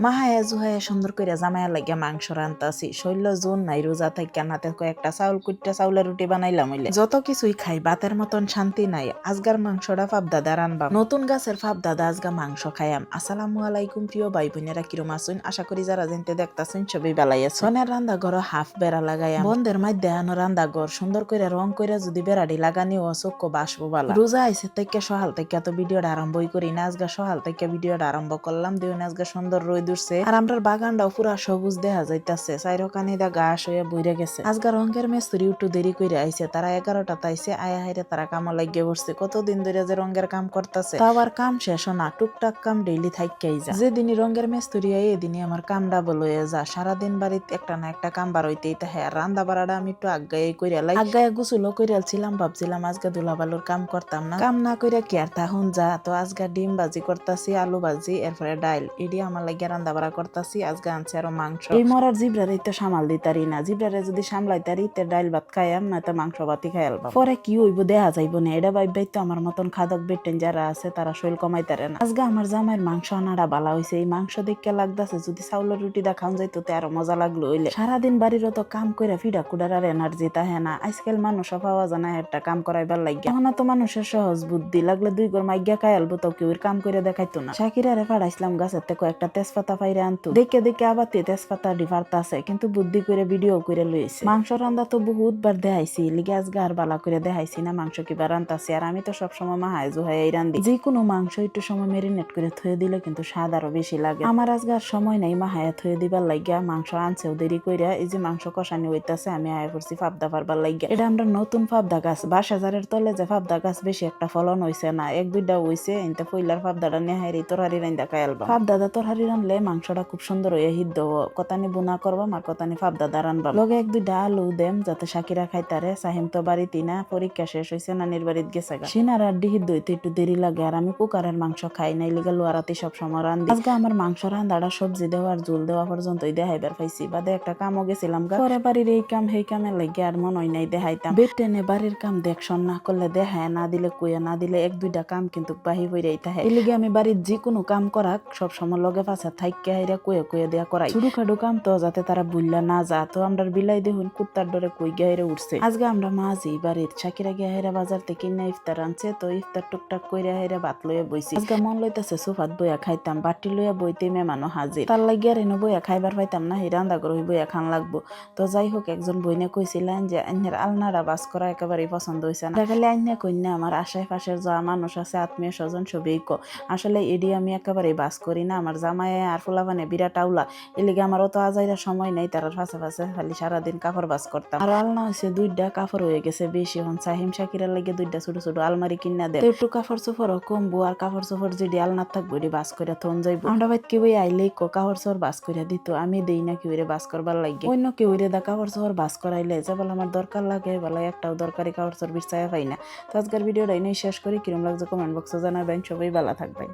মাহায়া জুহায়া সুন্দর করে জামাইয়া লাগিয়া মাংস রান্তাছি, শৈল জোন নাই, রোজা থাইকা নাতে কয়েকটা চাউল কুটটা চাউলের রুটি বানাইলাম হইলে যত কিছুই খাই বাতের মতন শান্তি নাই। আজগার মাংসটা ফাপ দাদা রানবাম, নতুন গাছের ফাপ দাদা আজগা মাংস খাইয়াম। আসসালামু আলাইকুম প্রিয় ভাই বোনেরা, কিরম আছেন? আশা করি যারা জানতে দেখতাছেন সবই বেলাই আছে। সোনের রান্দা ঘর হাফ বেড়া লাগাইয়াম, বন্ধের মধ্যে আনো রান্দা ঘর সুন্দর করে রং করে যদি বেড়াডি লাগানি ও চোখ বাসবো বালা। রোজা আইসে থেকে সহাল থেকে তো ভিডিওটা আরম্ভই করি না, আজগা সহাল থেকে ভিডিওটা আরম্ভ করলাম। দেখুন আজগা সুন্দর রোদ উঠছে আর আমরার বাগানটাও পুরা সবুজ দেখা যাইতাছে, চাইরকানি দা ঘাস হইয়া বইরে গেছে। আজগা রঙের মিস্ত্রি একটু দেরি করে আইছে, তারা 11টা আইছে, আয়া হাইরে তারা কামে লাগিয়ে বসছে। কতদিন ধরে যে রঙের কাম করতেছে, তা আবার কাম শেষ না, টুকটাক কাম ডেইলি থাইকাই যা। যেদিনই রঙের মিস্ত্রি আই এদিনই আমার কাম ডাবল হয়ে যা। সারাদিন বাড়িতে একটা না একটা কাম বার হইতেই তাহে। আর রান্দা বাড়াটা আমি একটু আগায় কইরা লাই, আগায় গুছুলো কইরালছিলাম, ভাবছিলাম আজকে দুলাবালুর কাম করতাম না, কাম না কইরা কি আর তাহুন যা। তো আজকে ডিম ভাজি করতাছি, আলু ভাজি, এরপরে ডাইল, এডি আমার লাগিয়ে রান্দা বাড়া করতাছি। আজকে আনছে আরো মাংস। এই মরার জিব্রারে তো সামাল দিতারি না, জিব্রারে যদি সামলাইতারি তে ডাইল ভাত খাইয়াম, না তো মাংস ভাতই খাইয়ালবাম। পরে কি হইব দেখা যাইব না, এটা ভাই তো আমার মতন খাদক বেটেন যারা আছে তারা শৈল কমাইতারে না। আজকে আমার জামাইয়ের মাংস আনাটা বালা হইছে, এই মাংস দেখে লাগতাছে যদি চাউলের রুটি দা খাওয়া যাইতো তে আরো মজা লাগলো হইলে। সারাদিন বাড়ির তো কাম কইরা ফিডা কুডার আর এনার্জি তাহে না। আজকাল মানুষ পাওয়া যায় না একটা কাম করাইবার লাগিয়া। এখন তো মানুষের সহজ বুদ্ধি, লাগলে দুই গর মাইগা খাইয়ালবো তো কেউ কাম করে দেখাইতো না। শাকিরারে পাঠাইছিলাম গাছের থেকে কয়েকটা তেজপাতা পাইরে আনতো, দেখে দেখে আবার তেজপাতা ডিভার্তা আছে, কিন্তু বুদ্ধি করে ভিডিও করে লইছে। মাংস রান্দা তো বহুত বার দেখাইছি, লিগে আজকে আর বালা করে দেখাইছি না মাংস কিবার রান্তাছি। আর আমি তো সবসময় মাহায় জুহাই রান্ধি, যে কোনো মাংস একটু সময় মেরিনেট করে থয়ে দিলে কিন্তু স্বাদ আরো বেশি লাগে। আমার আজকে আর সময় নাই মাহায়া থয়ে দিবার লাগিয়া, মাংস আনছেও দেরি কইরা। এই যে মাংস কষানি হইতাছে, আমি আয়া করছি ফাবদা পারবার লাগিয়া। এটা আমরা নতুন ফাবদা গাছ, 20,000-এর তলে যে ফাবদা গাছ বেশি একটা ফলন হইছে না, 1-2টা হইছে। এনতে পইলার ফাবদাটা নেহাইরি তরহারি রান্দা খাইলবা। ফাবদাদা তরহারি রানলে মাংসটা খুব সুন্দর হইয়া হিদ্ধ, কতানি বুনা করবাম আর কতানি ফাবদাদা রানবাম। লগে 1-2টা আলু দেম যাতে শাকিরা খাইতারে। সাহিম তো বাড়িতে না, পরীক্ষা শেষ হইছে, নানির বাড়িতে গেছে গা। সিনার আর হিদ্ধ হইতে একটু দেরি লাগে, আর আমি কুকারের মাংস খাই নাই, লিগা লোয়ারাতে সব সময় রান্ধি। আজকে আমার মাংস রান্দাটা সবজি দেওয়া আর ঝোল দেওয়া পর্যন্তই দেখাইবার পাইছি, বাদে একটা কামও গেছিলাম গা। পরে বাড়ির এই কাম সেই কামে লাগে আর মন হয় নাই দেখাইতাম। বেটেনে বাড়ির কাম দেখশন না করলে দেখায়, না দিলে কুয়া, না দিলে 1-2টা কাম কিন্তু বাহি হইরাই থাকে। এই লিগে আমি বাড়ির যে কোনো কাম করাক সব সময় লগে পাশে থাইকে হাইরা কুয়ে দেয়া করাই। ছোটখাটো কাম তো যাতে তারা বুঝলা না যা। তো আমরা বিলাই দেখুন কুত্তার ডরে কই গাইরে উঠছে। আজকে আমরা মাঝি বাড়ির শাকিরা গিয়া হাইরা বাজার থেকে না ইফতার আনছে, তো ইফতার টুকটাক কইরা হাইরা ভাত লইয়া বইছি। আজকে মন লইতাছে সোফাত বইয়া খাইতাম, বাটি লইয়া বইতে মেমানো হাজির। তার লাগিয়া রেনো বইয়া খাইবার পাইতাম না, হে রান্দা করে বইয়া খান লাগবো। তো যাই হোক, একজন বইনে কইছিলেন যে আইনের আলনারা বাস করা একেবারেই পছন্দ হইছে না। দেখালে আইনে কইনা আমার আশেপাশের যা মানুষ আছে আত্মীয় স্বজন সবই আসলে এডি আমি একেবারেই বাস করি না। আমার জামাই আর ফুলাবানে বিরাট আউলা, এলিগে আমার অত আজাইরা সময় নাই, তার ফাঁসে খালি সারাদিন কাপড় বাস করতাম। আর আলনা হয়েছে 2টা, কাপড় হয়ে গেছে বেশি। হন সাহিম শাকিরার লাগে 2টা ছোট ছোট আলমারি কিনা দেয়, একটু কাপড় চোপড়ও কমবো। আর কাপড় চোপড় যদি আলনা থাকবো এটি বাস করে থন যাইবো। আমরা বাইত কেউ আইলেই কাপড় চোপড় বাস করে দিত, আমি দেই না কেউ বাস করবার লাগে। অন্য কেউ দা কাপড় চোপড় বাস করাইলে যে বলে আমার দরকার লাগে, বলে একটাও দরকারি কাপড় চোপড় বিছায়া পাই না। তো আজকের ভিডিওটা এনেই শেষ করি। কিরম লাগছে কমেন্ট বক্সে জানাবেন। সবাই ভালো থাকবেন।